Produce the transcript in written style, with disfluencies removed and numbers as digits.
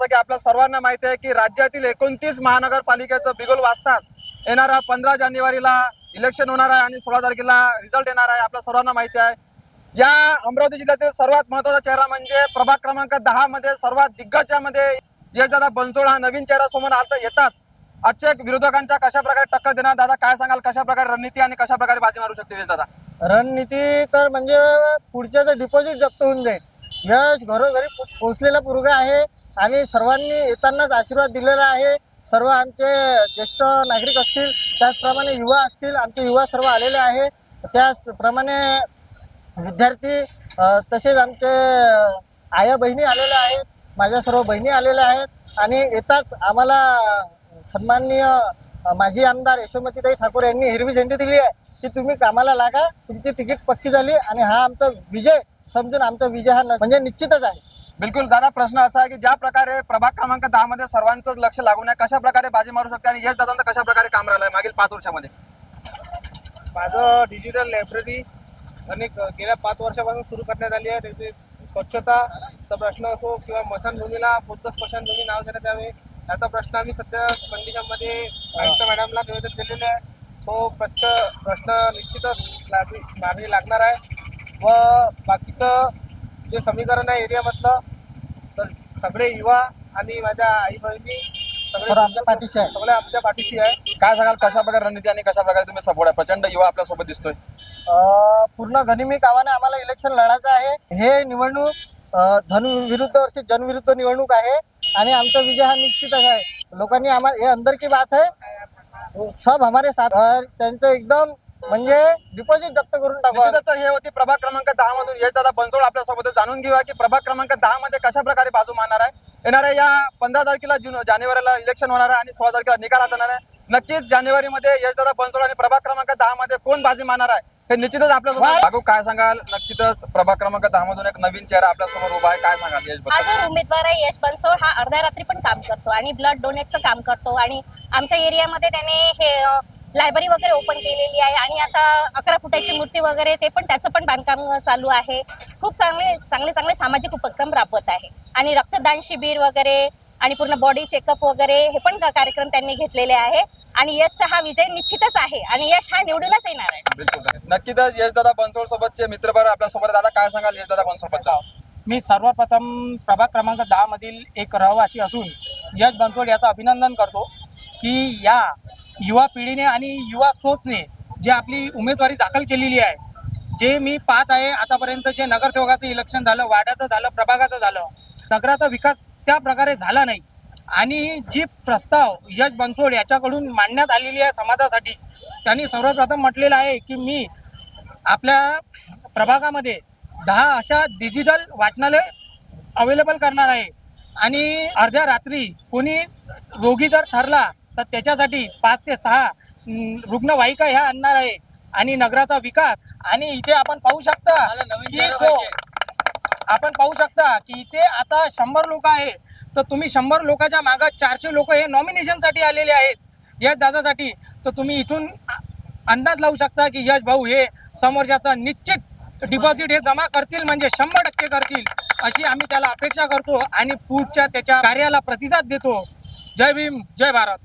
जसं की आपल्या सर्वांना माहिती आहे की राज्यातील 29 महानगरपालिकेचं बिगुल वाजताच येणारा 15 जानेवारीला इलेक्शन होणार आहे आणि 16 तारखेला रिझल्ट येणार आहे. आपल्या सर्वांना माहिती आहे. या अमरावती जिल्ह्यातील सर्वात महत्त्वाचा चेहरा म्हणजे प्रभाग क्रमांक 10 मध्ये सर्वात दिग्गजामध्ये यशदादा बनसोड हा नवीन चेहरा समोर येताच आजच्या विरोधकांच्या कशा प्रकारे टक्कर देणार दादा, काय सांगाल? कशा प्रकारे रणनीती आणि कशा प्रकारे बाजी मारू शकते यशदादा? रणनीती तर म्हणजे पुढच्याचं डिपॉझिट जप्त होऊन जाईल. यश घरोघरी पोहोचलेला पोरगा आहे आणि सर्वांनी येतानाच आशीर्वाद दिलेला आहे. सर्व आमचे ज्येष्ठ नागरिक असतील, त्याचप्रमाणे युवा असतील, आमचे युवा सर्व आलेले आहे. त्याचप्रमाणे विद्यार्थी तसेच आमचे आया बहिणी आलेल्या आहेत, माझ्या सर्व बहिणी आलेल्या आहेत. आणि येताच आम्हाला सन्माननीय माजी आमदार यशोमतीताई ठाकूर यांनी हिरवी झेंडी दिली आहे की तुम्ही कामाला लागा, तुमची तिकीट पक्की झाली आणि हा आमचा विजय समजून आमचा विजय हा म्हणजे निश्चितच आहे. बिलकुल दादा, प्रश्न असा आहे की ज्या प्रकारे प्रभाग क्रमांक 10 मध्ये सर्वांचंच लक्ष लागून आहे, कशा प्रकारे बाजी मारू शकते आणि यश दादांचं कशा प्रकारे काम राहिलं मागील 5 वर्षामध्ये? माझं डिजिटल लायब्ररी गेल्या 5 वर्षापासून सुरू करण्यात आली आहे. त्याचे स्वच्छताचा प्रश्न असो किंवा स्मशानभूमीला कोणतं स्मशानभूमी नाव देण्यात यावे याचा प्रश्न आम्ही सध्या कंडिशनमध्ये आयुक्त मॅडमला निवेदन दिलेले आहे. तो प्रश्न निश्चितच मार्गी लागणार आहे. व बाकीचं जे समीकरण आहे एरियामधलं, तर सगळे युवा आणि माझ्या आई बहिणी सर्व आमच्या पाठीशी आहे. सगळे आमच्या पाठीशी आहे. काय सांगाल, कशा प्रकारे रणनीती आणि कशा प्रकारे तुम्ही सपोर्ट आहे? प्रचंड युवा आपल्या सोबत दिसतोय. पूर्ण गनिमी गावाने आम्हाला इलेक्शन लढायचं आहे. हे निवडणूक धन विरुद्ध वर्षी जन विरुद्ध निवडणूक आहे आणि आमचा विजय हा निश्चितच आहे. लोकांनी आम्हाला हे अंदर की बात है, सब हमारे साथ. त्यांचं एकदम म्हणजे डिपॉझिट जप्त करून टाकू. निश्चितच हे होती प्रभाग क्रमांक 10 मधून यशदादा बनसोड आपल्या सोबत. जाणून घेऊया की प्रभाग क्रमांक 10 मध्ये कशा प्रकारे बाजू मारणार आहे. येणाऱ्या या 15 तारखेला जानेवारीला इलेक्शन होणार आहे आणि 16 तारखेला निकाल हातणार आहे. नक्कीच जानेवारीमध्ये यशदादा बनसोड आणि प्रभाग क्रमांक 10 मध्ये कोण बाजी मारणार आहे हे निश्चितच आपल्यासोबत. बागू, काय सांगाल? नक्कीच प्रभाग क्रमांक 10 मधून एक नवीन चेहरा आपल्या समोर उभा आहे, काय सांगाल यश हा जो उमेदवार आहे यश बनसोड, हा अर्ध्या रात्री पण काम करतो आणि ब्लड डोनेटचं काम करतो. आणि आमच्या एरियामध्ये त्याने हे लायब्ररी वगैरे ओपन केलेली आहे आणि आता 11 फुटाची मूर्ती वगैरे ते पण त्याचं पण बांधकाम चालू आहे. खूप चांगले सामाजिक उपक्रम राबवत आहे आणि रक्तदान शिबिर वगैरे आणि पूर्ण बॉडी चेकअप वगैरे हे पण कार्यक्रम त्यांनी घेतलेले आहे. आणि यशचा हा विजय निश्चितच आहे आणि यश हा निवडूनच येणार आहे. बिलकुल, नक्कीच यशदादा बनसोड सोबतचे मित्रभर आपल्या सोबत. दादा, काय सांगाल यशदादा बनसोड? मी सर्वप्रथम प्रभाग क्रमांक 10 मधील एक रहिवासी असून यश बनसोड याचं अभिनंदन करतो की या युवा पिढीने आणि युवा सोचने जे आपली उमेदवारी दाखल केलेली आहे. जे मी पाहत आहे आतापर्यंत, जे नगरसेवकाचं इलेक्शन झालं, वाड्याचं झालं, प्रभागाचं झालं, नगराचा विकास त्या प्रकारे झाला नाही. आणि जी प्रस्ताव यश बनसोड याच्याकडून मांडण्यात आलेली आहे समाजासाठी, त्यांनी सर्वप्रथम म्हटलेलं आहे की मी आपल्या प्रभागामध्ये 10 अशा डिजिटल वाचनालय अवेलेबल करणार आहे आणि अर्ध्या रात्री कोणी रोगी जर ठरला तर त्याच्यासाठी 5 ते 6 रुग्णवाहिका ह्या आणणार आहे. आणि नगराचा विकास, आणि इथे आपण पाहू शकता की इथे आता 100 लोक आहे, तर तुम्ही 100 लोकांच्या मागे 400 लोक हे नॉमिनेशनसाठी आलेले आहेत यश दादासाठी. तर तुम्ही इथून अंदाज लावू शकता की यश भाऊ हे समोरच्याचा निश्चित डिपॉझिट हे जमा करतील, म्हणजे 100% करतील अशी आम्ही त्याला अपेक्षा करतो आणि पुढच्या त्याच्या कार्याला प्रतिसाद देतो. जय भीम, जय भारत.